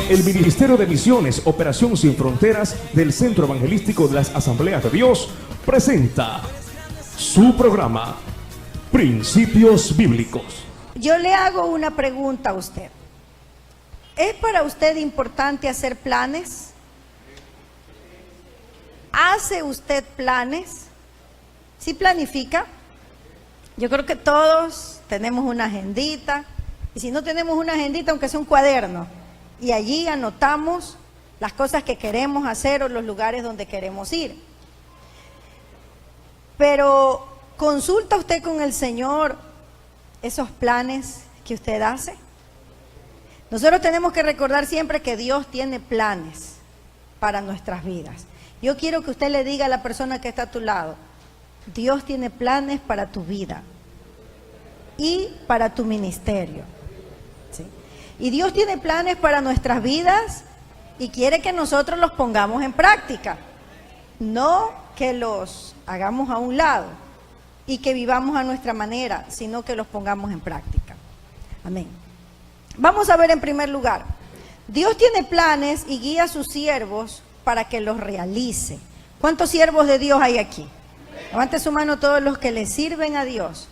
El Ministerio de Misiones, Operación Sin Fronteras del Centro Evangelístico de las Asambleas de Dios presenta su programa Principios Bíblicos. Yo le hago una pregunta a usted. ¿Es para usted importante hacer planes? ¿Hace usted planes? ¿Sí planifica? Yo creo que todos tenemos una agendita, y si no tenemos una agendita, aunque sea un cuaderno, y allí anotamos las cosas que queremos hacer o los lugares donde queremos ir. Pero, ¿consulta usted con el Señor esos planes que usted hace? Nosotros tenemos que recordar siempre que Dios tiene planes para nuestras vidas. Yo quiero que usted le diga a la persona que está a tu lado: Dios tiene planes para tu vida y para tu ministerio. ¿Sí? Y Dios tiene planes para nuestras vidas y quiere que nosotros los pongamos en práctica. No que los hagamos a un lado y que vivamos a nuestra manera, sino que los pongamos en práctica. Amén. Vamos a ver en primer lugar, Dios tiene planes y guía a sus siervos para que los realice. ¿Cuántos siervos de Dios hay aquí? Levante su mano todos los que le sirven a Dios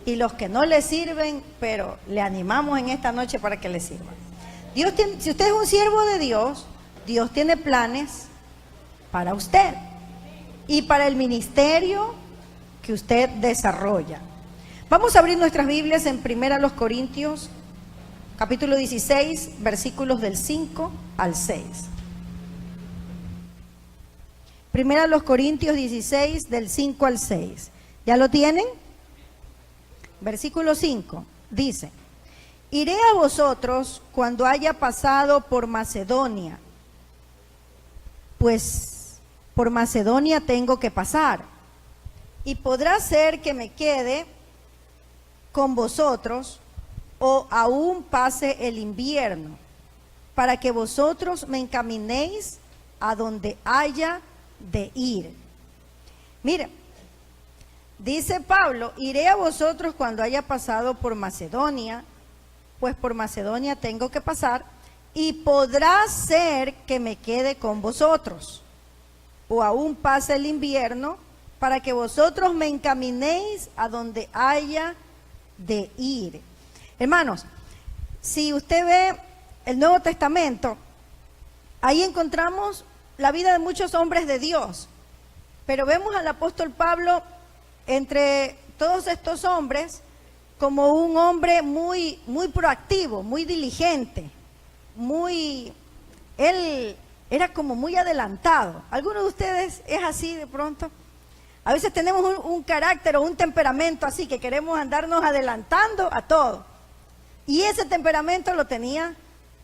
y los que no le sirven, pero le animamos en esta noche para que le sirvan. Dios tiene, si usted es un siervo de Dios, Dios tiene planes para usted y para el ministerio que usted desarrolla. Vamos a abrir nuestras Biblias en 1 Corintios, capítulo 16, versículos del 5 al 6. 1 Corintios 16, del 5 al 6. ¿Ya lo tienen? Versículo 5, dice: iré a vosotros cuando haya pasado por Macedonia, pues por Macedonia tengo que pasar, y podrá ser que me quede con vosotros, o aún pase el invierno, para que vosotros me encaminéis a donde haya de ir. Mire, dice Pablo: iré a vosotros cuando haya pasado por Macedonia, pues por Macedonia tengo que pasar, y podrá ser que me quede con vosotros, o aún pase el invierno, para que vosotros me encaminéis a donde haya de ir. Hermanos, si usted ve el Nuevo Testamento, ahí encontramos la vida de muchos hombres de Dios, pero vemos al apóstol Pablo entre todos estos hombres como un hombre muy proactivo, muy diligente, él era como muy adelantado. ¿Alguno de ustedes es así de pronto? A veces tenemos un carácter o un temperamento así, que queremos andarnos adelantando a todo. Y ese temperamento lo tenía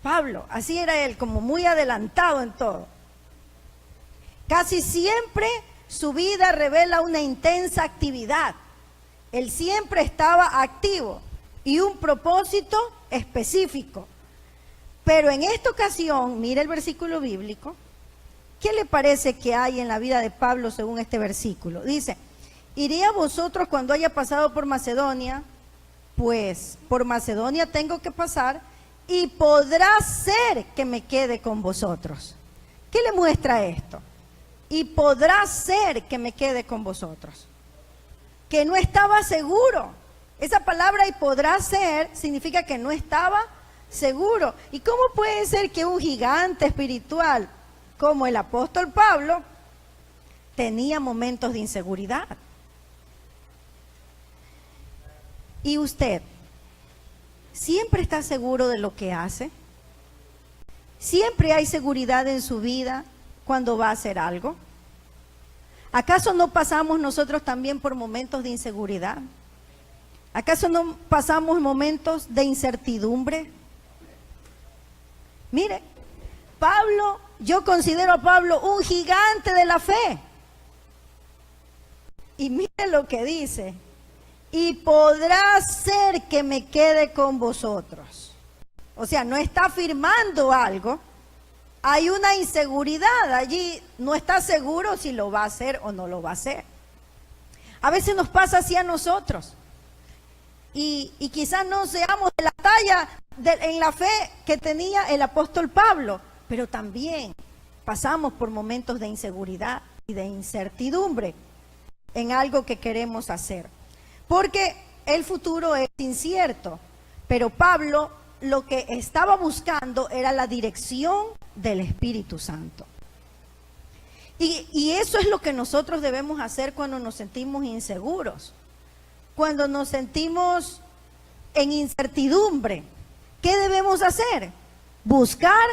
Pablo, así era él, como muy adelantado en todo. Casi siempre su vida revela una intensa actividad. Él siempre estaba activo y un propósito específico. Pero en esta ocasión, mire el versículo bíblico. ¿Qué le parece que hay en la vida de Pablo según este versículo? Dice: iré a vosotros cuando haya pasado por Macedonia, pues por Macedonia tengo que pasar, y podrá ser que me quede con vosotros. ¿Qué le muestra esto? Y podrá ser que me quede con vosotros. Que no estaba seguro. Esa palabra "y podrá ser" significa que no estaba seguro. ¿Y cómo puede ser que un gigante espiritual como el apóstol Pablo tenía momentos de inseguridad? ¿Y usted siempre está seguro de lo que hace? ¿Siempre hay seguridad en su vida cuando va a hacer algo? ¿Acaso no pasamos nosotros también por momentos de inseguridad? ¿Acaso no pasamos momentos de incertidumbre? Mire, Pablo, yo considero a Pablo un gigante de la fe. Y mire lo que dice: y podrá ser que me quede con vosotros. O sea, no está afirmando algo. Hay una inseguridad allí, no está seguro si lo va a hacer o no lo va a hacer. A veces nos pasa así a nosotros. y quizás no seamos de la talla en la fe que tenía el apóstol Pablo, pero también pasamos por momentos de inseguridad y de incertidumbre en algo que queremos hacer, porque el futuro es incierto, pero Pablo lo que estaba buscando era la dirección del Espíritu Santo. Y eso es lo que nosotros debemos hacer cuando nos sentimos inseguros, cuando nos sentimos en incertidumbre. ¿Qué debemos hacer? Buscar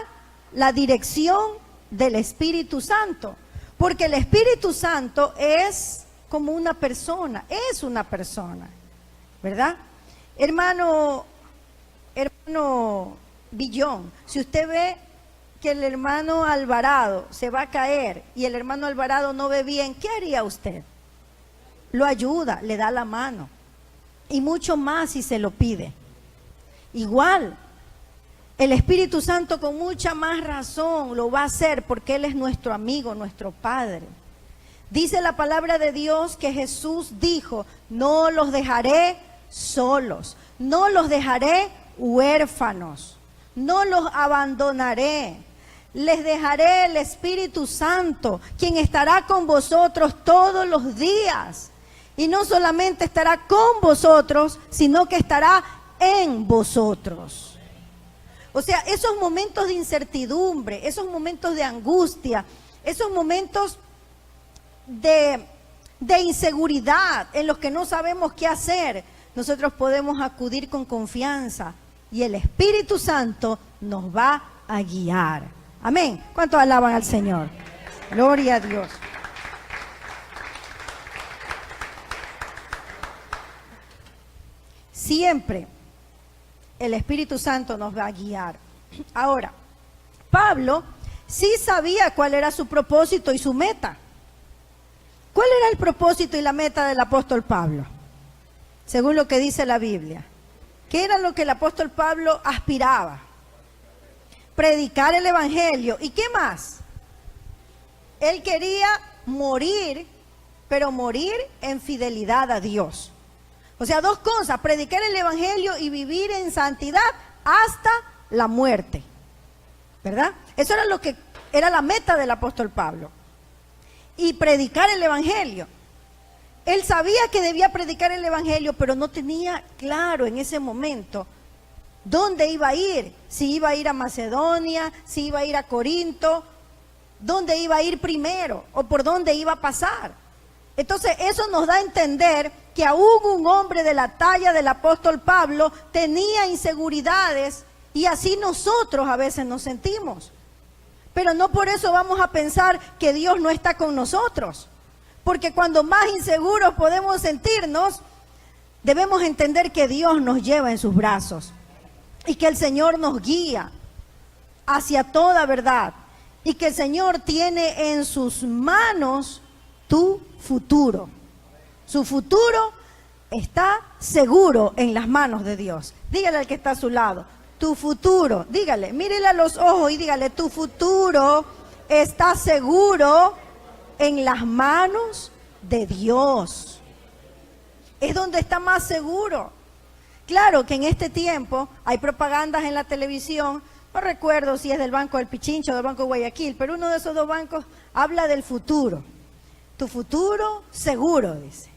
la dirección del Espíritu Santo, porque el Espíritu Santo es como una persona, ¿verdad? Hermano Billón, si usted ve que el hermano Alvarado se va a caer y el hermano Alvarado no ve bien, ¿qué haría usted? Lo ayuda, le da la mano, y mucho más si se lo pide. Igual, el Espíritu Santo con mucha más razón lo va a hacer, porque Él es nuestro amigo, nuestro Padre. Dice la palabra de Dios que Jesús dijo: no los dejaré solos, no los dejaré huérfanos, no los abandonaré. Les dejaré el Espíritu Santo, quien estará con vosotros todos los días. Y no solamente estará con vosotros, sino que estará en vosotros. O sea, esos momentos de incertidumbre, esos momentos de angustia, esos momentos de inseguridad en los que no sabemos qué hacer, nosotros podemos acudir con confianza y el Espíritu Santo nos va a guiar. Amén. ¿Cuántos alaban al Señor? Gloria a Dios. Siempre el Espíritu Santo nos va a guiar. Ahora, Pablo sí sabía cuál era su propósito y su meta. ¿Cuál era el propósito y la meta del apóstol Pablo? Según lo que dice la Biblia. ¿Qué era lo que el apóstol Pablo aspiraba? Predicar el Evangelio. ¿Y qué más? Él quería morir, pero morir en fidelidad a Dios. O sea, dos cosas: predicar el Evangelio y vivir en santidad hasta la muerte, ¿verdad? Eso era lo que era la meta del apóstol Pablo. Y predicar el Evangelio. Él sabía que debía predicar el Evangelio, pero no tenía claro en ese momento dónde iba a ir. Si iba a ir a Macedonia, si iba a ir a Corinto, dónde iba a ir primero o por dónde iba a pasar. Entonces eso nos da a entender que aún un hombre de la talla del apóstol Pablo tenía inseguridades, y así nosotros a veces nos sentimos. Pero no por eso vamos a pensar que Dios no está con nosotros, porque cuando más inseguros podemos sentirnos, debemos entender que Dios nos lleva en sus brazos y que el Señor nos guía hacia toda verdad y que el Señor tiene en sus manos tu futuro. Su futuro está seguro en las manos de Dios. Dígale al que está a su lado: tu futuro, dígale, mírele a los ojos y dígale: tu futuro está seguro en las manos de Dios. Es donde está más seguro. Claro que en este tiempo hay propagandas en la televisión, no recuerdo si es del Banco del Pichincho o del Banco de Guayaquil, pero uno de esos dos bancos habla del futuro. Tu futuro seguro, dice.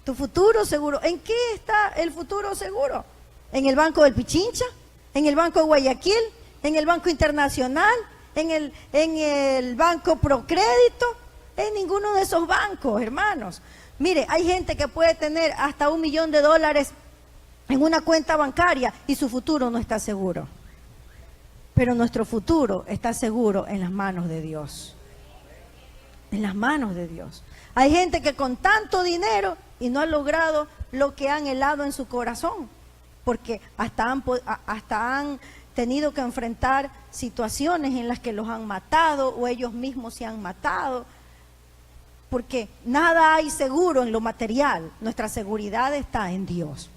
Tu futuro seguro. ¿En qué está el futuro seguro? ¿En el Banco del Pichincha? ¿En el Banco de Guayaquil? ¿En el Banco Internacional? ¿En el Banco Procrédito? En ninguno de esos bancos, hermanos. Mire, hay gente que puede tener hasta $1 millón en una cuenta bancaria y su futuro no está seguro. Pero nuestro futuro está seguro en las manos de Dios. En las manos de Dios. Hay gente que con tanto dinero y no ha logrado lo que han anhelado en su corazón, porque hasta han tenido que enfrentar situaciones en las que los han matado o ellos mismos se han matado, porque nada hay seguro en lo material. Nuestra seguridad está en Dios.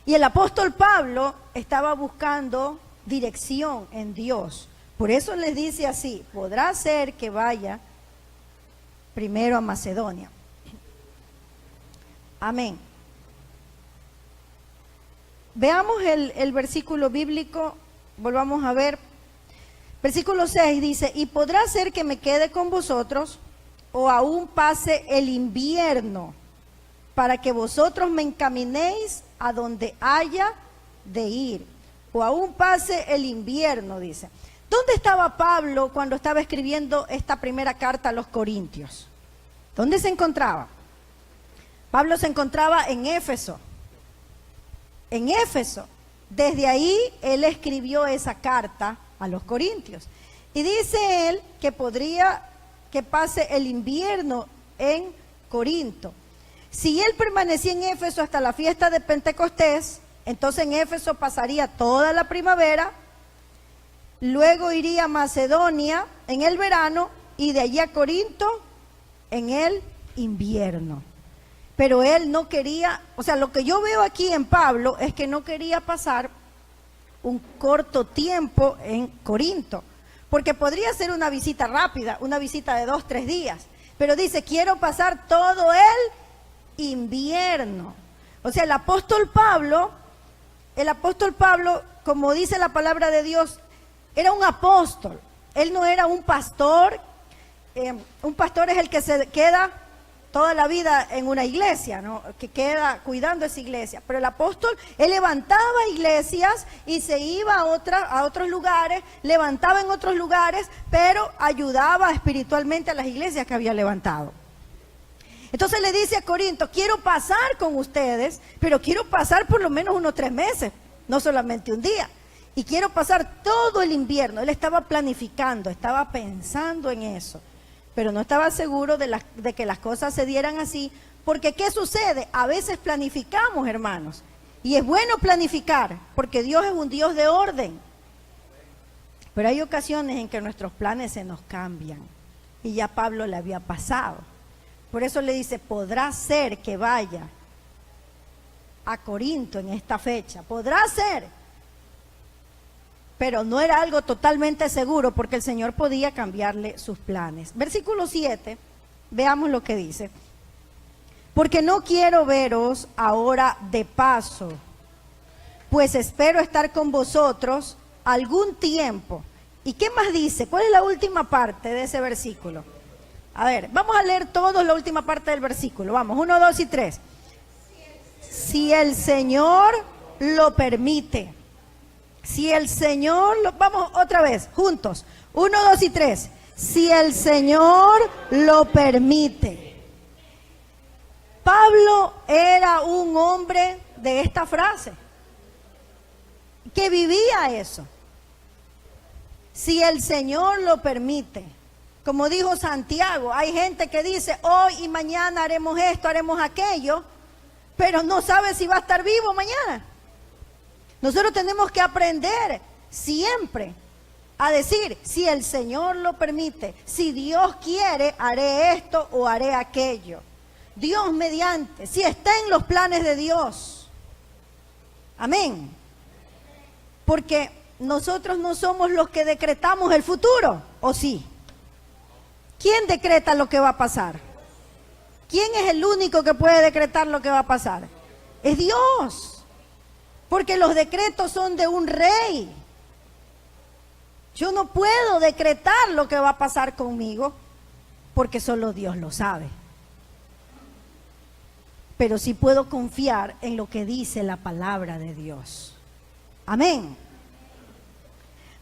Y el apóstol Pablo estaba buscando dirección en Dios. Por eso les dice así: podrá ser que vaya primero a Macedonia. Amén. veamos el versículo bíblico, volvamos a ver. Versículo 6 dice, y podrá ser que me quede con vosotros, o aún pase el invierno, para que vosotros me encaminéis a donde haya de ir. O aún pase el invierno, dice. ¿Dónde estaba Pablo cuando estaba escribiendo esta primera carta a los Corintios? ¿Dónde se encontraba? Pablo se encontraba en Éfeso. En Éfeso. Desde ahí él escribió esa carta a los Corintios. Y dice él que podría que pase el invierno en Corinto. Si él permanecía en Éfeso hasta la fiesta de Pentecostés, entonces en Éfeso pasaría toda la primavera, luego iría a Macedonia en el verano y de allí a Corinto en el invierno. Pero él no quería, o sea, lo que yo veo aquí en Pablo es que no quería pasar un corto tiempo en Corinto, porque podría ser una visita rápida, una visita de 2-3 días, pero dice, quiero pasar todo el invierno. O sea, el apóstol Pablo, como dice la palabra de Dios, era un apóstol. Él no era un pastor. Un pastor es el que se queda toda la vida en una iglesia, ¿no? Que queda cuidando esa iglesia. Pero el apóstol, él levantaba iglesias y se iba a otros lugares, levantaba en otros lugares, pero ayudaba espiritualmente a las iglesias que había levantado. Entonces le dice a Corinto, quiero pasar con ustedes, pero quiero pasar por lo menos unos 3 meses, no solamente un día. Y quiero pasar todo el invierno. Él estaba planificando, estaba pensando en eso, pero no estaba seguro de que las cosas se dieran así, porque ¿qué sucede? A veces planificamos, hermanos, y es bueno planificar, porque Dios es un Dios de orden. Pero hay ocasiones en que nuestros planes se nos cambian, y ya Pablo le había pasado. Por eso le dice, podrá ser que vaya a Corinto en esta fecha, podrá ser, pero no era algo totalmente seguro porque el Señor podía cambiarle sus planes. Versículo 7, veamos lo que dice. Porque no quiero veros ahora de paso, pues espero estar con vosotros algún tiempo. ¿Y qué más dice? ¿Cuál es la última parte de ese versículo? A ver, vamos a leer todos la última parte del versículo. Vamos, 1, 2 y 3. Si el Señor lo permite. Si el Señor lo... Vamos otra vez, juntos. 1, 2 y 3. Si el Señor lo permite. Pablo era un hombre de esta frase, que vivía eso. Si el Señor lo permite. Como dijo Santiago, hay gente que dice, hoy y mañana haremos esto, haremos aquello, pero no sabe si va a estar vivo mañana. Nosotros tenemos que aprender siempre a decir, si el Señor lo permite, si Dios quiere, haré esto o haré aquello. Dios mediante, si está en los planes de Dios. Amén. Porque nosotros no somos los que decretamos el futuro, ¿o sí? ¿Quién decreta lo que va a pasar? ¿Quién es el único que puede decretar lo que va a pasar? Es Dios. Porque los decretos son de un rey. Yo no puedo decretar lo que va a pasar conmigo, porque solo Dios lo sabe. Pero sí puedo confiar en lo que dice la palabra de Dios. Amén.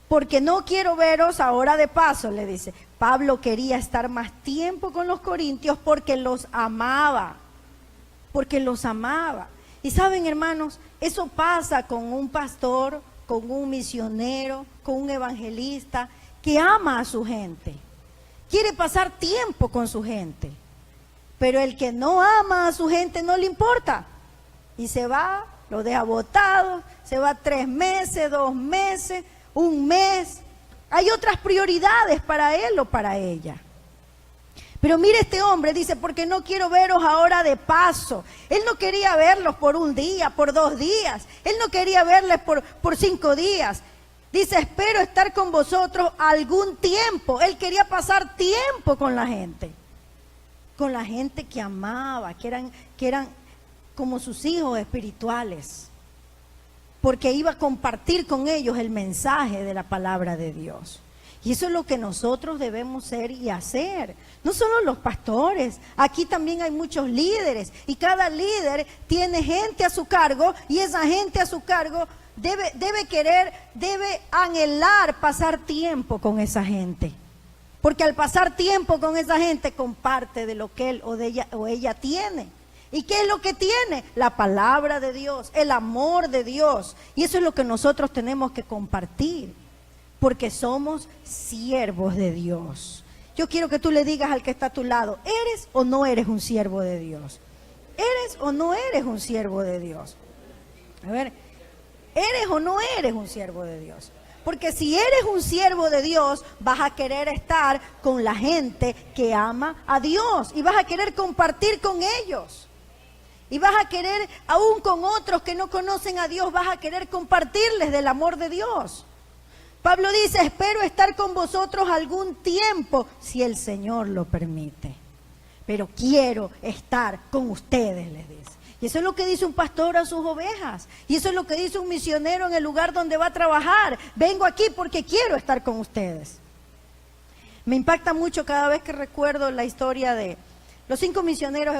Porque no quiero veros ahora de paso, le dice. Pablo quería estar más tiempo con los corintios porque los amaba. Porque los amaba. Y saben, hermanos, eso pasa con un pastor, con un misionero, con un evangelista que ama a su gente. Quiere pasar tiempo con su gente. Pero el que no ama a su gente no le importa. Y se va, lo deja botado, se va 3 meses, 2 meses, 1 mes. Hay otras prioridades para él o para ella. Pero mire, este hombre dice, porque no quiero veros ahora de paso. Él no quería verlos por 1 día, por 2 días. Él no quería verles por 5 días. Dice, espero estar con vosotros algún tiempo. Él quería pasar tiempo con la gente. Con la gente que amaba, que eran como sus hijos espirituales. porque iba a compartir con ellos el mensaje de la palabra de Dios. Y eso es lo que nosotros debemos ser y hacer. No solo los pastores, aquí también hay muchos líderes y cada líder tiene gente a su cargo y esa gente a su cargo debe anhelar pasar tiempo con esa gente. Porque al pasar tiempo con esa gente comparte de lo que él o ella tiene. ¿Y qué es lo que tiene? La palabra de Dios, el amor de Dios. Y eso es lo que nosotros tenemos que compartir. Porque somos siervos de Dios. Yo quiero que tú le digas al que está a tu lado, ¿eres o no eres un siervo de Dios? ¿Eres o no eres un siervo de Dios? A ver, ¿eres o no eres un siervo de Dios? Porque si eres un siervo de Dios, vas a querer estar con la gente que ama a Dios y vas a querer compartir con ellos. Y vas a querer, aún con otros que no conocen a Dios, vas a querer compartirles del amor de Dios. Pablo dice, espero estar con vosotros algún tiempo, si el Señor lo permite. Pero quiero estar con ustedes, les dice. Y eso es lo que dice un pastor a sus ovejas. Y eso es lo que dice un misionero en el lugar donde va a trabajar. Vengo aquí porque quiero estar con ustedes. Me impacta mucho cada vez que recuerdo la historia de los 5 misioneros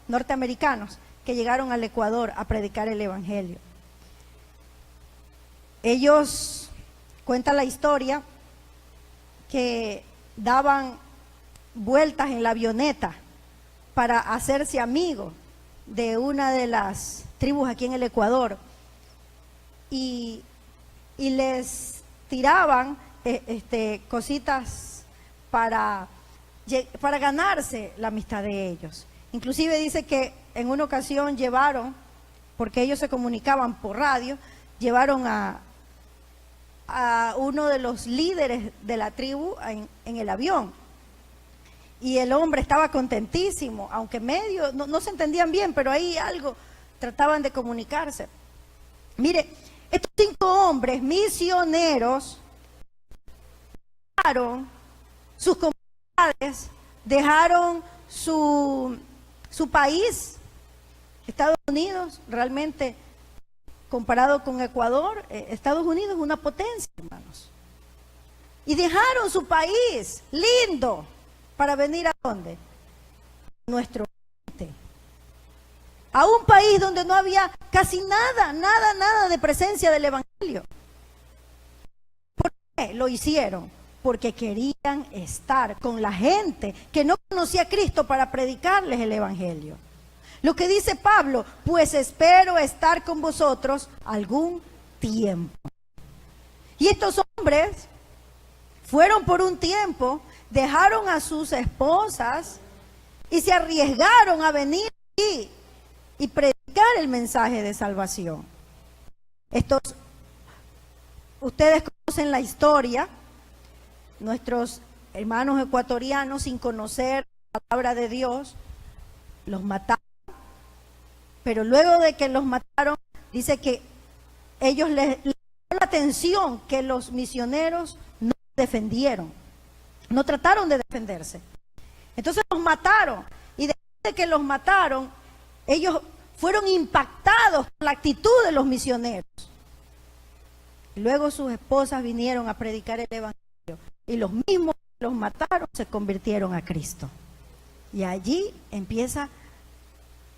norteamericanos, que llegaron al Ecuador a predicar el Evangelio. Ellos cuentan la historia que daban vueltas en la avioneta para hacerse amigos de una de las tribus aquí en el Ecuador y les tiraban cositas para ganarse la amistad de ellos. Inclusive dice que en una ocasión llevaron, porque ellos se comunicaban por radio, llevaron a uno de los líderes de la tribu en el avión. Y el hombre estaba contentísimo, aunque medio, no se entendían bien, pero ahí algo trataban de comunicarse. Mire, estos 5 hombres misioneros dejaron sus comunidades, dejaron su país, Estados Unidos, realmente comparado con Ecuador, Estados Unidos es una potencia, hermanos. Y dejaron su país lindo para venir ¿a dónde? Nuestro país. A un país donde no había casi nada de presencia del Evangelio. ¿Por qué lo hicieron? Porque querían estar con la gente que no conocía a Cristo para predicarles el Evangelio. Lo que dice Pablo, pues espero estar con vosotros algún tiempo. Y estos hombres fueron por un tiempo, dejaron a sus esposas y se arriesgaron a venir aquí y predicar el mensaje de salvación. Ustedes conocen la historia, nuestros hermanos ecuatorianos sin conocer la palabra de Dios, los mataron. Pero luego de que los mataron, dice que ellos les llamó la atención que los misioneros no defendieron, no trataron de defenderse. Entonces los mataron y después de que los mataron, ellos fueron impactados por la actitud de los misioneros. Y luego sus esposas vinieron a predicar el Evangelio y los mismos que los mataron se convirtieron a Cristo. Y allí empieza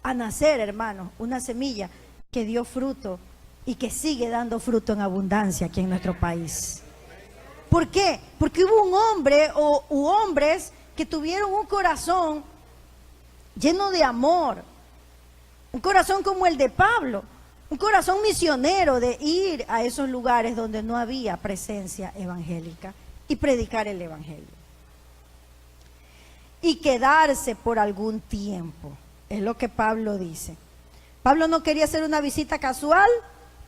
a nacer, hermanos, una semilla que dio fruto y que sigue dando fruto en abundancia aquí en nuestro país. ¿Por qué? Porque hubo un hombre u hombres que tuvieron un corazón lleno de amor, un corazón como el de Pablo, un corazón misionero de ir a esos lugares donde no había presencia evangélica y predicar el Evangelio. Y quedarse por algún tiempo. Es lo que Pablo dice. Pablo no quería hacer una visita casual,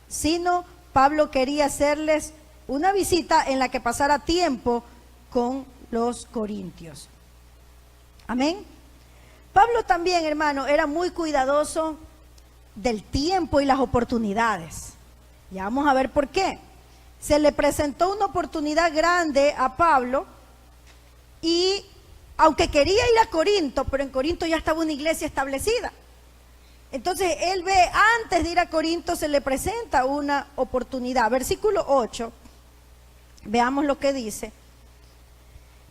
sino Pablo quería hacerles una visita en la que pasara tiempo con los corintios. Amén. Pablo también, hermano, era muy cuidadoso del tiempo y las oportunidades. Ya vamos a ver por qué. Se le presentó una oportunidad grande a Pablo y aunque quería ir a Corinto, pero en Corinto ya estaba una iglesia establecida. Entonces él ve, antes de ir a Corinto se le presenta una oportunidad. Versículo 8, veamos lo que dice.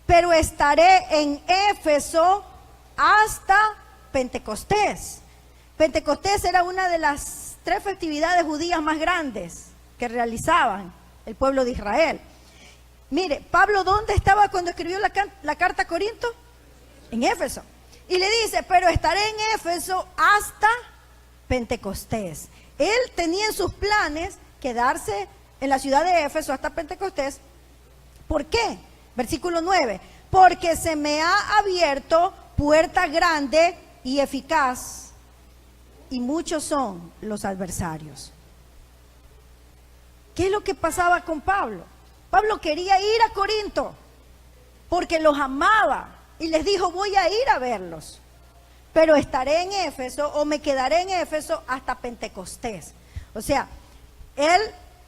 Pero estaré en Éfeso hasta Pentecostés. Pentecostés era una de las 3 festividades judías más grandes que realizaban el pueblo de Israel. Mire, Pablo, ¿dónde estaba cuando escribió la carta a Corinto? En Éfeso. Y le dice, pero estaré en Éfeso hasta Pentecostés. Él tenía en sus planes quedarse en la ciudad de Éfeso hasta Pentecostés. ¿Por qué? Versículo 9. Porque se me ha abierto puerta grande y eficaz, y muchos son los adversarios. ¿Qué es lo que pasaba con Pablo? Pablo quería ir a Corinto porque los amaba y les dijo, voy a ir a verlos, pero estaré en Éfeso o me quedaré en Éfeso hasta Pentecostés. O sea, él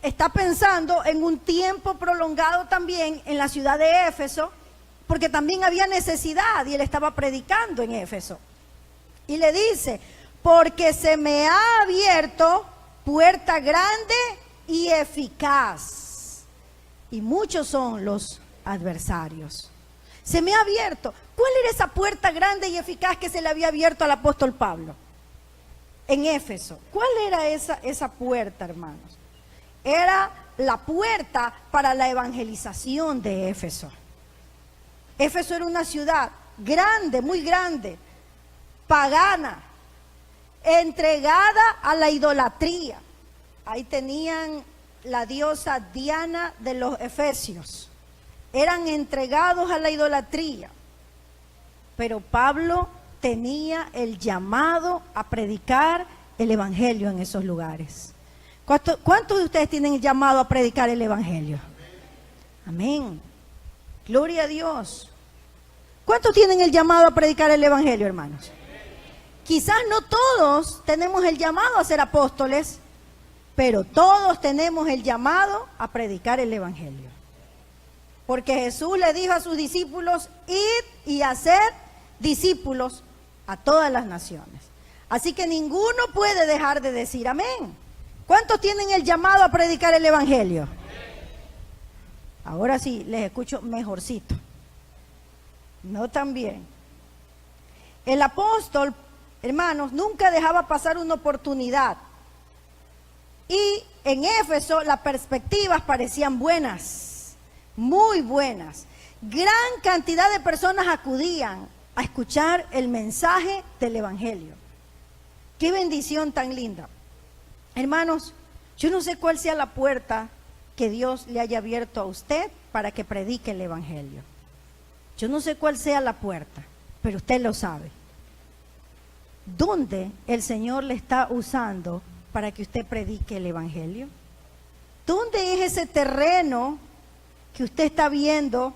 está pensando en un tiempo prolongado también en la ciudad de Éfeso, porque también había necesidad y él estaba predicando en Éfeso. Y le dice, porque se me ha abierto puerta grande y eficaz, y muchos son los adversarios. Se me ha abierto. ¿Cuál era esa puerta grande y eficaz que se le había abierto al apóstol Pablo en Éfeso? ¿Cuál era esa puerta, hermanos? Era la puerta para la evangelización de Éfeso. Éfeso era una ciudad grande, muy grande, pagana, entregada a la idolatría. Ahí tenían la diosa Diana de los Efesios. Eran entregados a la idolatría. Pero Pablo tenía el llamado a predicar el evangelio en esos lugares. ¿Cuántos de ustedes tienen el llamado a predicar el evangelio? Amén. Gloria a Dios. ¿Cuántos tienen el llamado a predicar el evangelio, hermanos? Quizás no todos tenemos el llamado a ser apóstoles, pero todos tenemos el llamado a predicar el evangelio. Porque Jesús le dijo a sus discípulos, id y haced discípulos a todas las naciones. Así que ninguno puede dejar de decir amén. ¿Cuántos tienen el llamado a predicar el evangelio? Ahora sí, les escucho mejorcito. No tan bien. El apóstol, hermanos, nunca dejaba pasar una oportunidad. Y en Éfeso las perspectivas parecían buenas, muy buenas. Gran cantidad de personas acudían a escuchar el mensaje del evangelio. Qué bendición tan linda. Hermanos, yo no sé cuál sea la puerta que Dios le haya abierto a usted para que predique el evangelio. Yo no sé cuál sea la puerta, pero usted lo sabe. ¿Dónde el Señor le está usando para que usted predique el evangelio? ¿Dónde es ese terreno que usted está viendo,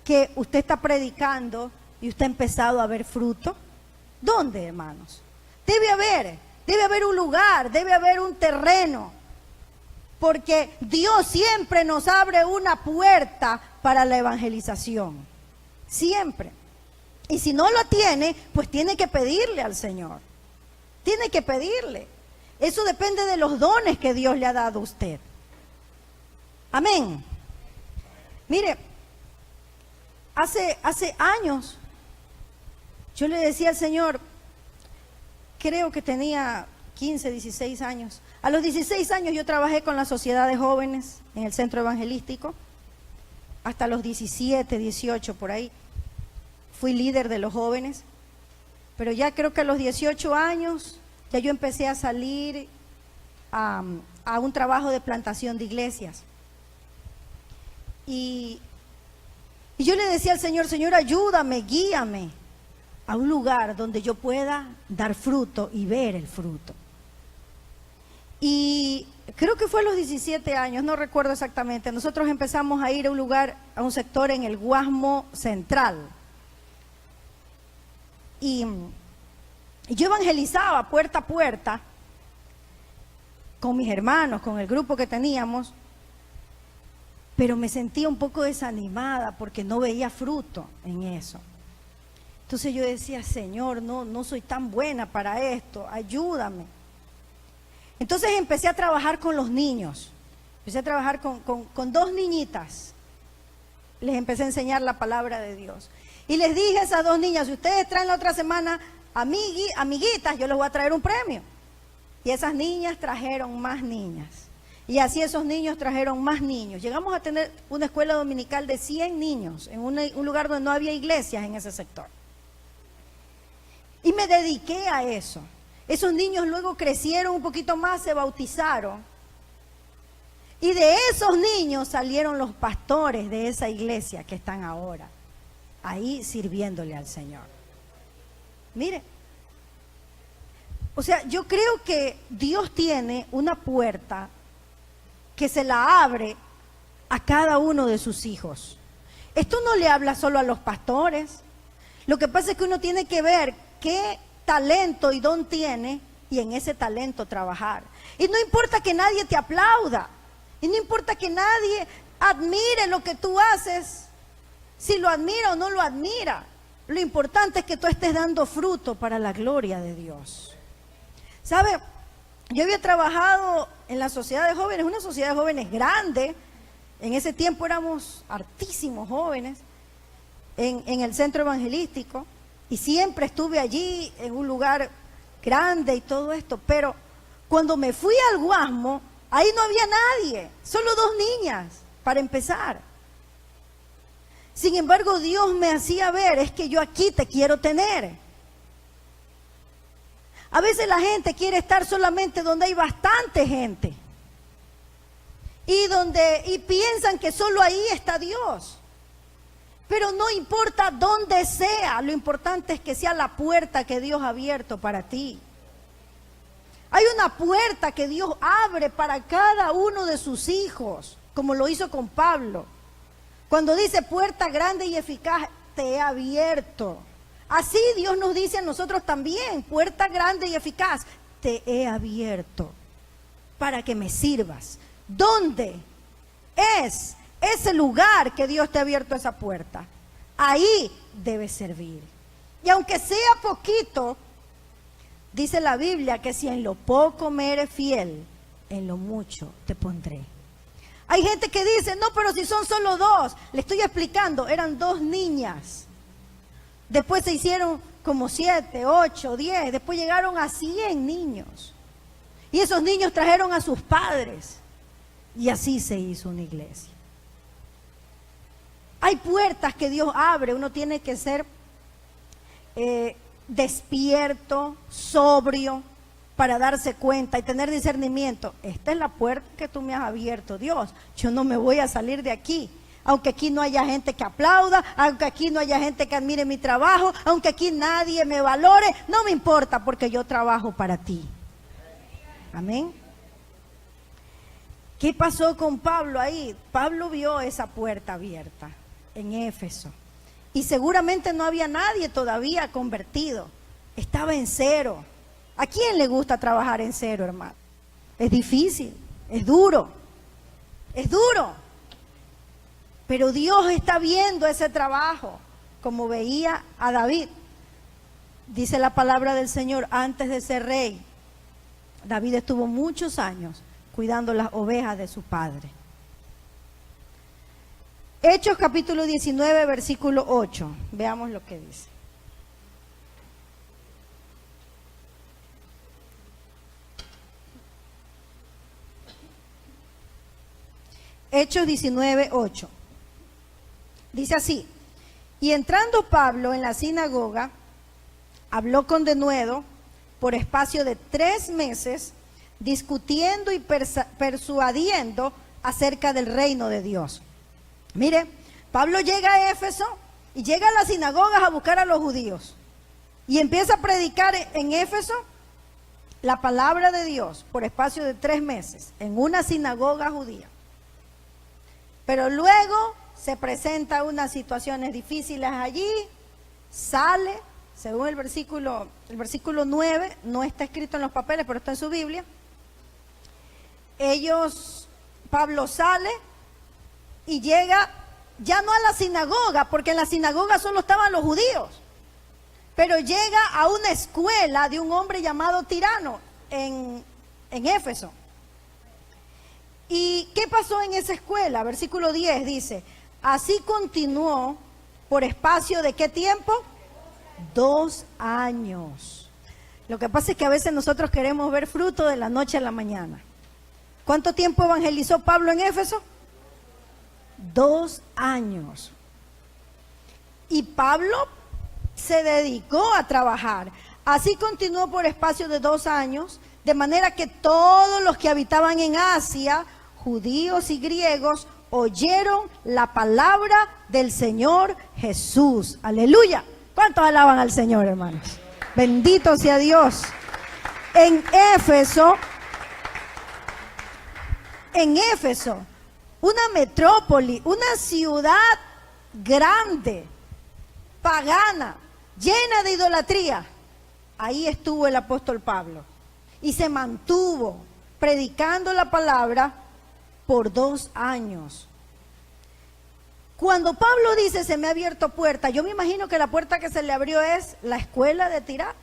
que usted está predicando y usted ha empezado a ver fruto? ¿Dónde, hermanos? Debe haber un lugar, debe haber un terreno, porque Dios siempre nos abre una puerta para la evangelización, siempre. Y si no lo tiene, pues tiene que pedirle al Señor, tiene que pedirle. Eso depende de los dones que Dios le ha dado a usted. Amén. Mire, hace años yo le decía al Señor, creo que tenía 15, 16 años. A los 16 años yo trabajé con la sociedad de jóvenes en el centro evangelístico. Hasta los 17, 18 por ahí. Fui líder de los jóvenes. Pero ya creo que a los 18 años ya yo empecé a salir a un trabajo de plantación de iglesias. Y yo le decía al Señor, Señor, ayúdame, guíame a un lugar donde yo pueda dar fruto y ver el fruto. Y creo que fue a los 17 años, no recuerdo exactamente, nosotros empezamos a ir a un lugar, a un sector en el Guasmo Central. Y yo evangelizaba puerta a puerta con mis hermanos, con el grupo que teníamos, pero me sentía un poco desanimada porque no veía fruto en eso. Entonces yo decía, Señor, no soy tan buena para esto, ayúdame. Entonces empecé a trabajar con los niños. Empecé a trabajar con dos niñitas. Les empecé a enseñar la palabra de Dios. Y les dije a esas dos niñas, si ustedes traen la otra semana amiguitas, yo les voy a traer un premio. Y esas niñas trajeron más niñas. Y así esos niños trajeron más niños. Llegamos a tener una escuela dominical de 100 niños en un lugar donde no había iglesias en ese sector. Y me dediqué a eso. Esos niños luego crecieron un poquito más, se bautizaron. Y de esos niños salieron los pastores de esa iglesia que están ahora ahí sirviéndole al Señor. Mire, o sea, yo creo que Dios tiene una puerta que se la abre a cada uno de sus hijos. Esto no le habla solo a los pastores. Lo que pasa es que uno tiene que ver qué talento y don tiene y en ese talento trabajar. Y no importa que nadie te aplauda, y no importa que nadie admire lo que tú haces, si lo admira o no lo admira. Lo importante es que tú estés dando fruto para la gloria de Dios. ¿Sabe? Yo había trabajado en la sociedad de jóvenes, una sociedad de jóvenes grande. En ese tiempo éramos hartísimos jóvenes en el centro evangelístico. Y siempre estuve allí en un lugar grande y todo esto. Pero cuando me fui al Guasmo, ahí no había nadie, solo dos niñas para empezar. Sin embargo, Dios me hacía ver, es que yo aquí te quiero tener. A veces la gente quiere estar solamente donde hay bastante gente. Y piensan que solo ahí está Dios. Pero no importa dónde sea, lo importante es que sea la puerta que Dios ha abierto para ti. Hay una puerta que Dios abre para cada uno de sus hijos, como lo hizo con Pablo. Cuando dice puerta grande y eficaz, te he abierto. Así Dios nos dice a nosotros también, puerta grande y eficaz, te he abierto para que me sirvas. ¿Dónde es ese lugar que Dios te ha abierto esa puerta? Ahí debes servir. Y aunque sea poquito, dice la Biblia que si en lo poco me eres fiel, en lo mucho te pondré. Hay gente que dice, no, pero si son solo dos. Le estoy explicando, eran dos niñas. Después se hicieron como 7, 8, 10. Después llegaron a 100 niños. Y esos niños trajeron a sus padres. Y así se hizo una iglesia. Hay puertas que Dios abre. Uno tiene que ser despierto, sobrio, para darse cuenta y tener discernimiento. Esta es la puerta que tú me has abierto, Dios. Yo no me voy a salir de aquí. Aunque aquí no haya gente que aplauda, aunque aquí no haya gente que admire mi trabajo, aunque aquí nadie me valore, no me importa porque yo trabajo para ti. Amén. ¿Qué pasó con Pablo ahí? Pablo vio esa puerta abierta en Éfeso. Y seguramente no había nadie todavía convertido. Estaba en cero. ¿A quién le gusta trabajar en cero, hermano? Es difícil, es duro. Es duro. Pero Dios está viendo ese trabajo, como veía a David. Dice la palabra del Señor, antes de ser rey, David estuvo muchos años cuidando las ovejas de su padre. Hechos capítulo 19, versículo 8. Veamos lo que dice. Hechos 19, 8. Dice así: y entrando Pablo en la sinagoga, habló con denuedo por espacio de 3 meses, discutiendo y persuadiendo acerca del reino de Dios. Mire, Pablo llega a Éfeso y llega a las sinagogas a buscar a los judíos. Y empieza a predicar en Éfeso la palabra de Dios por espacio de 3 meses en una sinagoga judía. Pero luego se presentan unas situaciones difíciles allí, sale, según el versículo 9, no está escrito en los papeles, pero está en su Biblia. Pablo sale y llega ya no a la sinagoga, porque en la sinagoga solo estaban los judíos. pero llega a una escuela de un hombre llamado Tirano en Éfeso. ¿Y qué pasó en esa escuela? Versículo 10 dice, así continuó por espacio de ¿qué tiempo? 2 años. Lo que pasa es que a veces nosotros queremos ver fruto de la noche a la mañana. ¿Cuánto tiempo evangelizó Pablo en Éfeso? 2 años. Y Pablo se dedicó a trabajar. Así continuó por espacio de 2 años, de manera que todos los que habitaban en Asia, judíos y griegos, oyeron la palabra del Señor Jesús. Aleluya. ¿Cuántos alaban al Señor, hermanos? Bendito sea Dios. En Éfeso, una metrópoli, una ciudad grande, pagana, llena de idolatría, ahí estuvo el apóstol Pablo y se mantuvo predicando la palabra por 2 años. Cuando Pablo dice se me ha abierto puerta, yo me imagino que la puerta que se le abrió es la escuela de Tirano.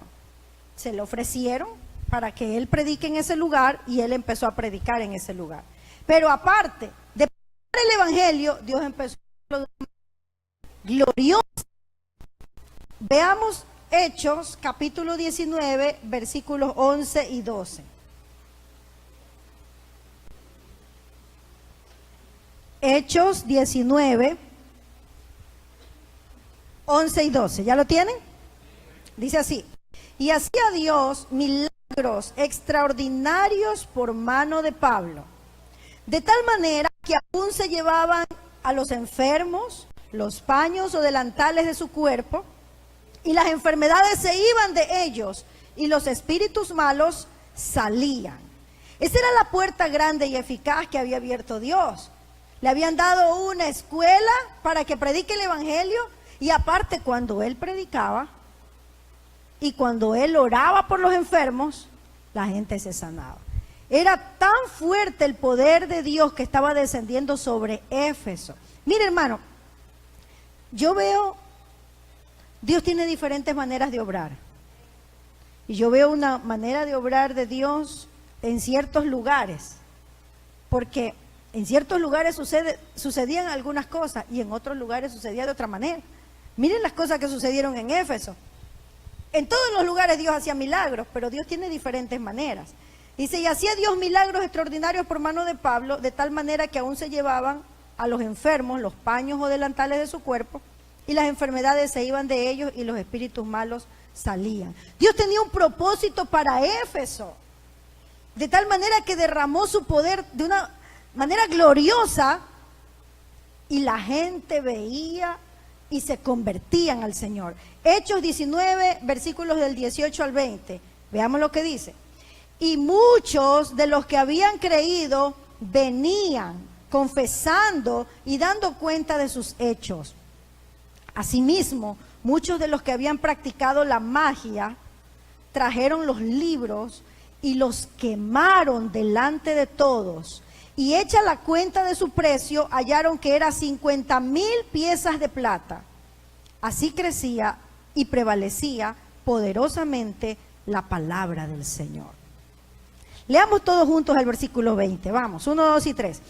Se le ofrecieron para que él predique en ese lugar y él empezó a predicar en ese lugar. Pero aparte de predicar el evangelio, Dios empezó a hacerlo glorioso. Veamos Hechos capítulo 19 versículos 11 y 12. Hechos 19, 11 y 12. ¿Ya lo tienen? Dice así. Y hacía Dios milagros extraordinarios por mano de Pablo, de tal manera que aún se llevaban a los enfermos los paños o delantales de su cuerpo, y las enfermedades se iban de ellos, y los espíritus malos salían. Esa era la puerta grande y eficaz que había abierto Dios. Le habían dado una escuela para que predique el evangelio, y aparte cuando él predicaba y cuando él oraba por los enfermos, la gente se sanaba. Era tan fuerte el poder de Dios que estaba descendiendo sobre Éfeso. Mire, hermano, yo veo, Dios tiene diferentes maneras de obrar. Y yo veo una manera de obrar de Dios en ciertos lugares, porque en ciertos lugares sucedían algunas cosas y en otros lugares sucedía de otra manera. Miren las cosas que sucedieron en Éfeso. En todos los lugares Dios hacía milagros, pero Dios tiene diferentes maneras. Dice, y hacía Dios milagros extraordinarios por mano de Pablo, de tal manera que aún se llevaban a los enfermos los paños o delantales de su cuerpo, y las enfermedades se iban de ellos y los espíritus malos salían. Dios tenía un propósito para Éfeso, de tal manera que derramó su poder de una manera gloriosa, y la gente veía y se convertían al Señor. Hechos 19, versículos del 18 al 20. Veamos lo que dice. Y muchos de los que habían creído venían confesando y dando cuenta de sus hechos. Asimismo, muchos de los que habían practicado la magia trajeron los libros y los quemaron delante de todos. Y hecha la cuenta de su precio, hallaron que era 50,000 piezas de plata. Así crecía y prevalecía poderosamente la palabra del Señor. Leamos todos juntos el versículo 20. Vamos, 1, 2 y 3.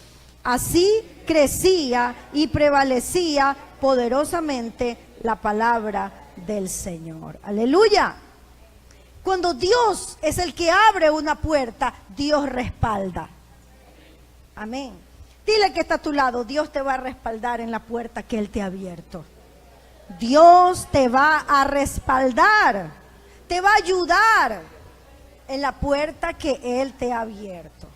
Así crecía y prevalecía poderosamente la palabra del Señor. Aleluya. Cuando Dios es el que abre una puerta, Dios respalda. Amén. Dile que está a tu lado, Dios te va a respaldar en la puerta que Él te ha abierto. Dios te va a respaldar, te va a ayudar en la puerta que Él te ha abierto.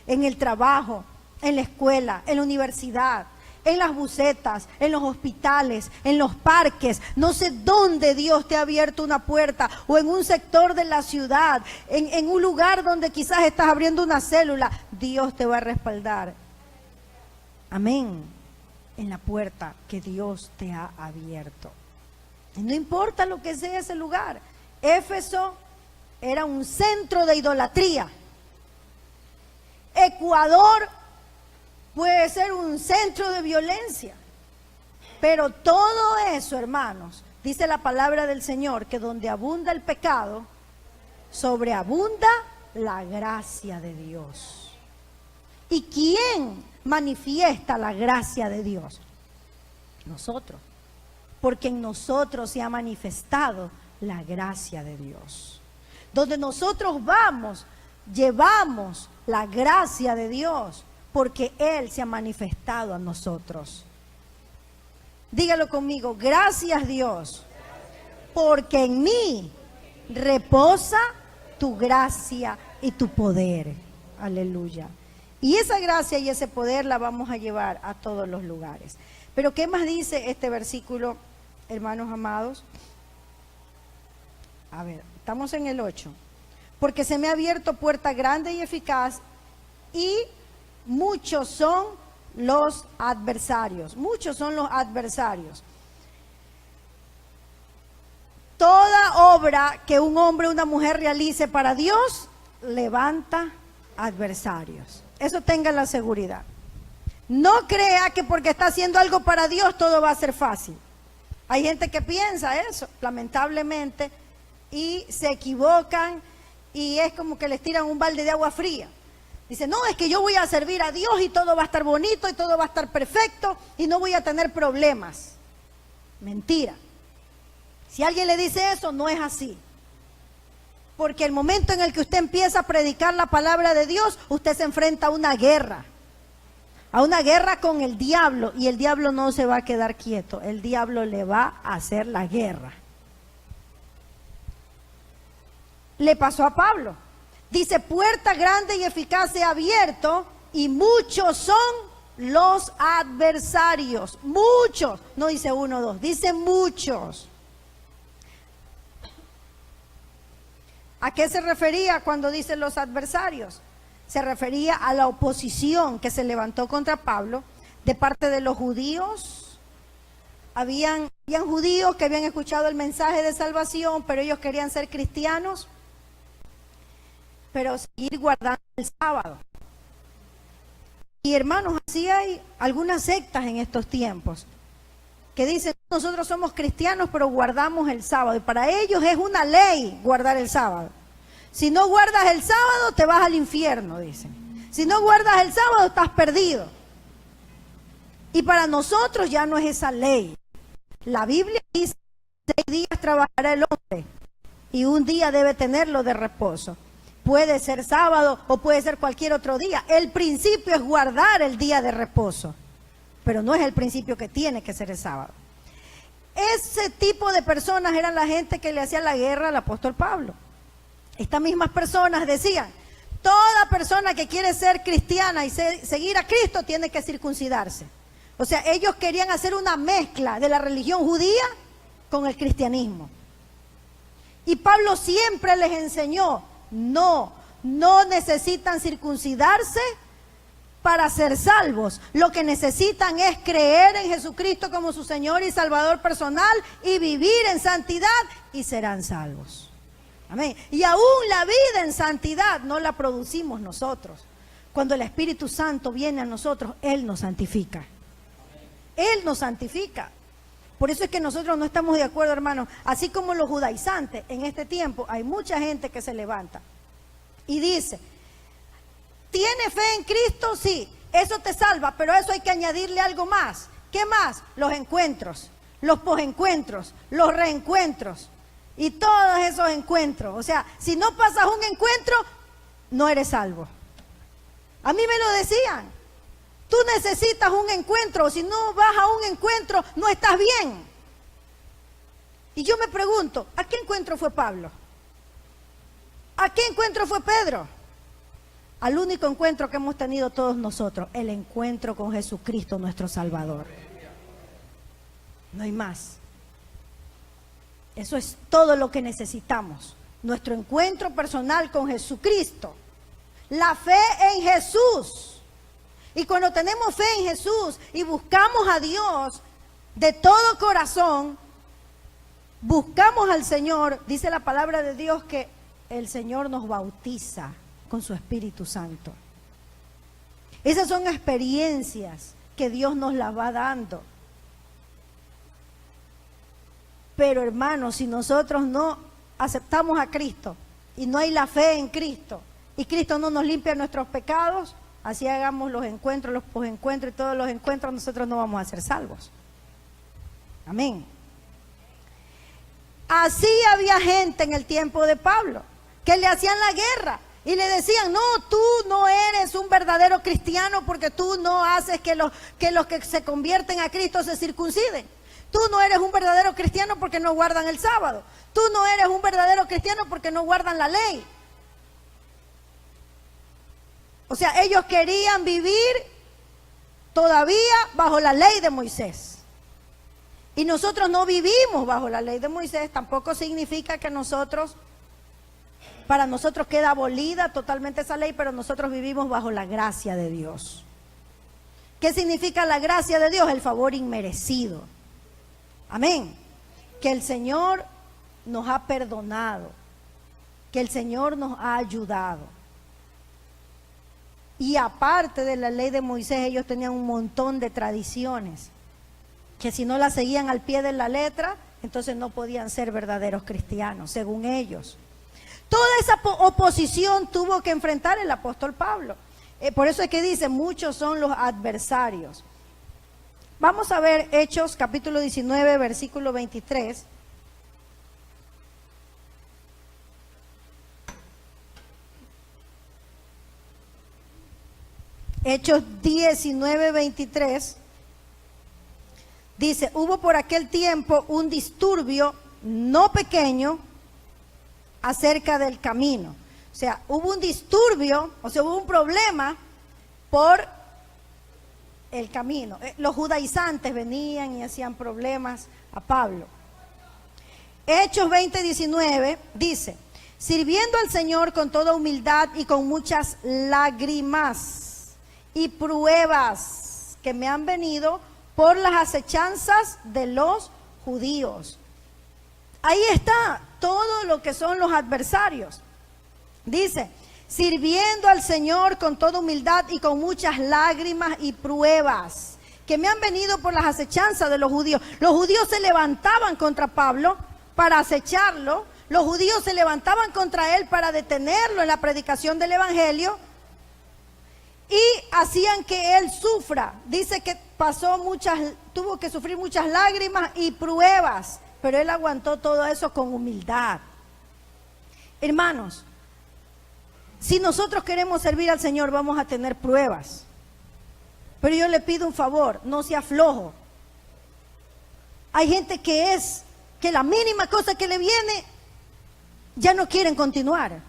En el trabajo, en la escuela, en la universidad, en las bucetas, en los hospitales, en los parques. No sé dónde Dios te ha abierto una puerta, o en un sector de la ciudad, en un lugar donde quizás estás abriendo una célula. Dios te va a respaldar. Amén. En la puerta que Dios te ha abierto. Y no importa lo que sea ese lugar. Éfeso era un centro de idolatría. Ecuador puede ser un centro de violencia. Pero todo eso, hermanos, Dice la palabra del Señor que donde abunda el pecado, sobreabunda la gracia de Dios. ¿Y quién manifiesta la gracia de Dios? Nosotros. Porque en nosotros se ha manifestado la gracia de Dios. Donde nosotros vamos, llevamos la gracia de Dios, porque Él se ha manifestado a nosotros. Dígalo conmigo, gracias Dios, porque en mí reposa tu gracia y tu poder. Aleluya. Y esa gracia y ese poder la vamos a llevar a todos los lugares. Pero ¿qué más dice este versículo, hermanos amados? A ver, estamos en el 8. Porque se me ha abierto puerta grande y eficaz, y muchos son los adversarios. Muchos son los adversarios. Toda obra que un hombre o una mujer realice para Dios, levanta adversarios. Eso tenga la seguridad. No crea que porque está haciendo algo para Dios todo va a ser fácil. Hay gente que piensa eso, lamentablemente, y se equivocan y es como que les tiran un balde de agua fría. Dice, no, es que yo voy a servir a Dios y todo va a estar bonito y todo va a estar perfecto y no voy a tener problemas. Mentira. Si alguien le dice eso, no es así. Porque el momento en el que usted empieza a predicar la palabra de Dios, usted se enfrenta a una guerra con el diablo, y el diablo no se va a quedar quieto, el diablo le va a hacer la guerra. Le pasó a Pablo. Dice, puerta grande y eficaz se ha abierto, y muchos son los adversarios. Muchos, no dice uno o dos, dice muchos. ¿A qué se refería cuando dice los adversarios? Se refería a la oposición que se levantó contra Pablo de parte de los judíos. Habían judíos que habían escuchado el mensaje de salvación, pero ellos querían ser cristianos, pero seguir guardando el sábado. Y hermanos, así hay algunas sectas en estos tiempos que dicen, nosotros somos cristianos, pero guardamos el sábado. Y para ellos es una ley guardar el sábado. Si no guardas el sábado, te vas al infierno, dicen. Si no guardas el sábado, estás perdido. Y para nosotros ya no es esa ley. La Biblia dice, 6 días trabajará el hombre y un día debe tenerlo de reposo. Puede ser sábado o puede ser cualquier otro día. El principio es guardar el día de reposo, pero no es el principio que tiene que ser el sábado. Ese tipo de personas eran la gente que le hacía la guerra al apóstol Pablo. Estas mismas personas decían, toda persona que quiere ser cristiana y seguir a Cristo tiene que circuncidarse. O sea, ellos querían hacer una mezcla de la religión judía con el cristianismo. Y Pablo siempre les enseñó, no necesitan circuncidarse para ser salvos. Lo que necesitan es creer en Jesucristo como su Señor y Salvador personal y vivir en santidad y serán salvos. Amén. Y aún la vida en santidad no la producimos nosotros. Cuando el Espíritu Santo viene a nosotros, Él nos santifica. Él nos santifica. Por eso es que nosotros no estamos de acuerdo, hermanos. Así como los judaizantes, en este tiempo hay mucha gente que se levanta y dice, ¿tiene fe en Cristo? Sí, eso te salva, pero a eso hay que añadirle algo más. ¿Qué más? Los encuentros, los posencuentros, los reencuentros y todos esos encuentros. O sea, si no pasas un encuentro, no eres salvo. A mí me lo decían. Tú necesitas un encuentro, si no vas a un encuentro, no estás bien. Y yo me pregunto, ¿a qué encuentro fue Pablo? ¿A qué encuentro fue Pedro? Al único encuentro que hemos tenido todos nosotros, el encuentro con Jesucristo, nuestro Salvador. No hay más. Eso es todo lo que necesitamos. Nuestro encuentro personal con Jesucristo. La fe en Jesús. Y cuando tenemos fe en Jesús y buscamos a Dios de todo corazón, buscamos al Señor, dice la palabra de Dios que el Señor nos bautiza con su Espíritu Santo. Esas son experiencias que Dios nos las va dando. Pero hermanos, si nosotros no aceptamos a Cristo y no hay la fe en Cristo y Cristo no nos limpia nuestros pecados, así hagamos los encuentros, los posencuentros y todos los encuentros, nosotros no vamos a ser salvos. Amén. Así había gente en el tiempo de Pablo que le hacían la guerra y le decían: no, tú no eres un verdadero cristiano porque tú no haces que los que se convierten a Cristo se circunciden. Tú no eres un verdadero cristiano porque no guardan el sábado. Tú no eres un verdadero cristiano porque no guardan la ley. O sea, ellos querían vivir todavía bajo la ley de Moisés. Y nosotros no vivimos bajo la ley de Moisés. Tampoco significa que para nosotros queda abolida totalmente esa ley, pero nosotros vivimos bajo la gracia de Dios. ¿Qué significa la gracia de Dios? El favor inmerecido. Amén. Que el Señor nos ha perdonado, que el Señor nos ha ayudado. Y aparte de la ley de Moisés, ellos tenían un montón de tradiciones que si no las seguían al pie de la letra, entonces no podían ser verdaderos cristianos, según ellos. Toda esa oposición tuvo que enfrentar el apóstol Pablo. Por eso es que dice: muchos son los adversarios. Vamos a ver Hechos capítulo 19, versículo 23. Hechos 19, 23. Dice: hubo por aquel tiempo un disturbio no pequeño acerca del camino. O sea, hubo un disturbio, o sea, hubo un problema por el camino. Los judaizantes venían y hacían problemas a Pablo. Hechos 20, 19 dice: sirviendo al Señor con toda humildad y con muchas lágrimas y pruebas que me han venido por las acechanzas de los judíos. Ahí está todo lo que son los adversarios. Dice: sirviendo al Señor con toda humildad y con muchas lágrimas y pruebas que me han venido por las acechanzas de los judíos. Los judíos se levantaban contra Pablo para acecharlo. Los judíos se levantaban contra él para detenerlo en la predicación del evangelio. Y hacían que él sufra. Dice que tuvo que sufrir muchas lágrimas y pruebas, pero él aguantó todo eso con humildad. Hermanos, si nosotros queremos servir al Señor, vamos a tener pruebas. Pero yo le pido un favor: no sea flojo. Hay gente que la mínima cosa que le viene, ya no quieren continuar.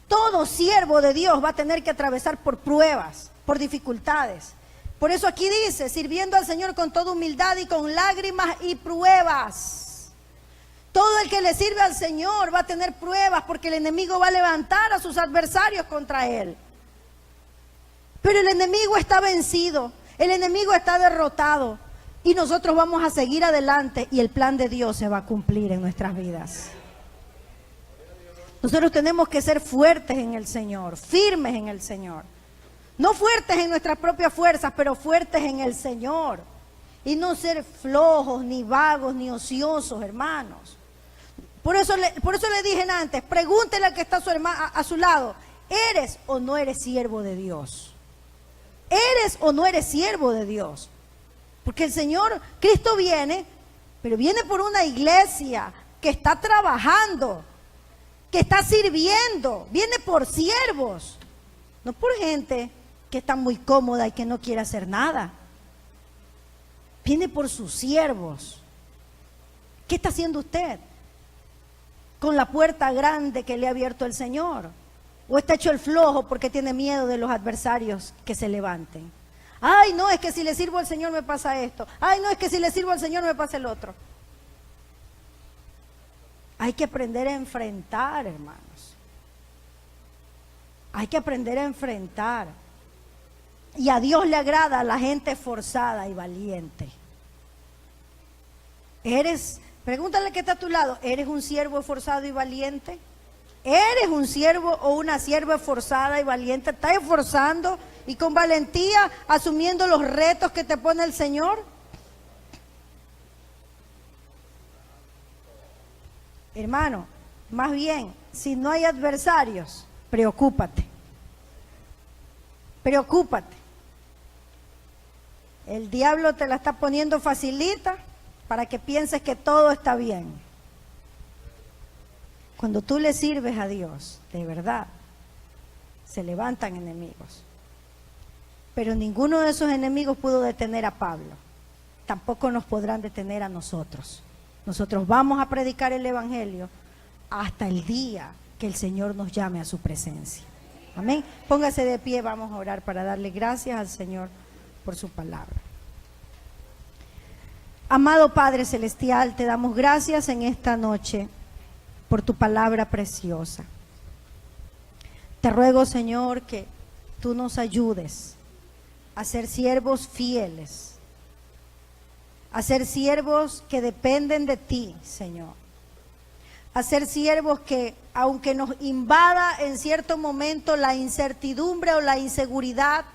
Todo siervo de Dios va a tener que atravesar por pruebas, por dificultades. Por eso aquí dice: sirviendo al Señor con toda humildad y con lágrimas y pruebas. Todo el que le sirve al Señor va a tener pruebas, porque el enemigo va a levantar a sus adversarios contra él. Pero el enemigo está vencido, el enemigo está derrotado, y nosotros vamos a seguir adelante y el plan de Dios se va a cumplir en nuestras vidas. Nosotros tenemos que ser fuertes en el Señor, firmes en el Señor. No fuertes en nuestras propias fuerzas, pero fuertes en el Señor. Y no ser flojos, ni vagos, ni ociosos, hermanos. Por eso le dije antes: pregúntele al que está a su lado: ¿eres o no eres siervo de Dios? ¿Eres o no eres siervo de Dios? Porque el Señor, Cristo viene, pero viene por una iglesia que está trabajando, que está sirviendo, viene por siervos, no por gente que está muy cómoda y que no quiere hacer nada. Viene por sus siervos. ¿Qué está haciendo usted con la puerta grande que le ha abierto el Señor? ¿O está hecho el flojo porque tiene miedo de los adversarios que se levanten? Ay, no, es que si le sirvo al Señor me pasa esto. Ay, no, es que si le sirvo al Señor me pasa el otro. Hay que aprender a enfrentar, hermanos. Hay que aprender a enfrentar. Y a Dios le agrada a la gente esforzada y valiente. Pregúntale que está a tu lado: ¿eres un siervo esforzado y valiente? ¿Eres un siervo o una sierva esforzada y valiente? ¿Estás esforzando y con valentía asumiendo los retos que te pone el Señor? Hermano, más bien, si no hay adversarios, preocúpate. Preocúpate. El diablo te la está poniendo facilita para que pienses que todo está bien. Cuando tú le sirves a Dios, de verdad, se levantan enemigos. Pero ninguno de esos enemigos pudo detener a Pablo. Tampoco nos podrán detener a nosotros. Nosotros vamos a predicar el Evangelio hasta el día que el Señor nos llame a su presencia. Amén. Póngase de pie, vamos a orar para darle gracias al Señor por su palabra. Amado Padre Celestial, te damos gracias en esta noche por tu palabra preciosa. Te ruego, Señor, que tú nos ayudes a ser siervos fieles, a ser siervos que dependen de ti, Señor. A ser siervos que, aunque nos invada en cierto momento la incertidumbre o la inseguridad,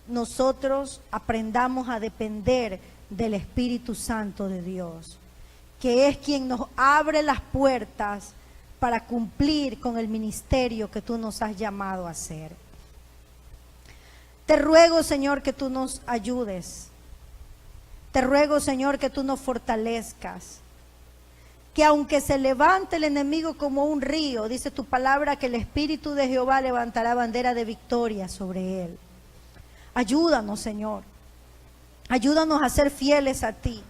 nosotros aprendamos a depender del Espíritu Santo de Dios, que es quien nos abre las puertas para cumplir con el ministerio que tú nos has llamado a hacer. Te ruego, Señor, que tú nos ayudes. Te ruego, Señor, que tú nos fortalezcas. Que aunque se levante el enemigo como un río, dice tu palabra, que el Espíritu de Jehová levantará bandera de victoria sobre él. Ayúdanos, Señor. Ayúdanos a ser fieles a ti.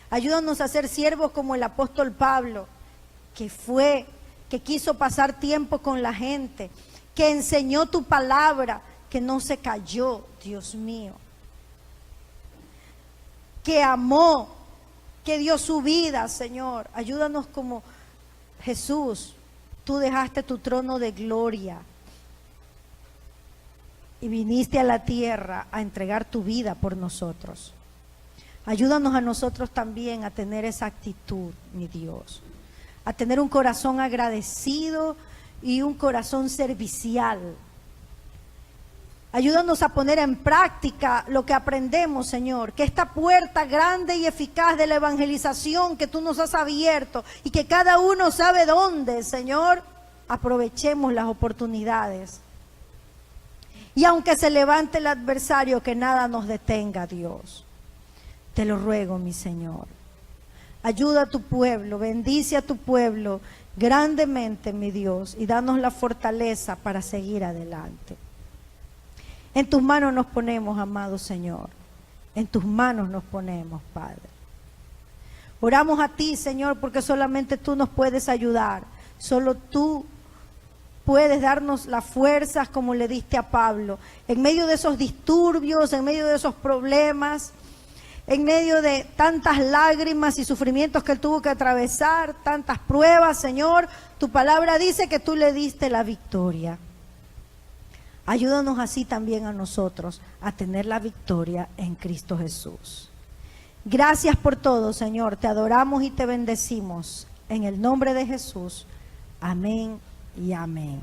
Ayúdanos a ser siervos como el apóstol Pablo, que quiso pasar tiempo con la gente, que enseñó tu palabra, que no se cayó, Dios mío. Que amó, que dio su vida, Señor. Ayúdanos como Jesús. Tú dejaste tu trono de gloria y viniste a la tierra a entregar tu vida por nosotros. Ayúdanos a nosotros también a tener esa actitud, mi Dios, a tener un corazón agradecido y un corazón servicial. Ayúdanos a poner en práctica lo que aprendemos, Señor, que esta puerta grande y eficaz de la evangelización que tú nos has abierto y que cada uno sabe dónde, Señor, aprovechemos las oportunidades. Y aunque se levante el adversario, que nada nos detenga, Dios. Te lo ruego, mi Señor. Ayuda a tu pueblo, bendice a tu pueblo grandemente, mi Dios, y danos la fortaleza para seguir adelante. En tus manos nos ponemos, amado Señor. En tus manos nos ponemos, Padre. Oramos a ti, Señor, porque solamente tú nos puedes ayudar. Solo tú puedes darnos las fuerzas como le diste a Pablo. En medio de esos disturbios, en medio de esos problemas, en medio de tantas lágrimas y sufrimientos que él tuvo que atravesar, tantas pruebas, Señor, tu palabra dice que tú le diste la victoria. Ayúdanos así también a nosotros a tener la victoria en Cristo Jesús. Gracias por todo, Señor. Te adoramos y te bendecimos. En el nombre de Jesús. Amén y amén.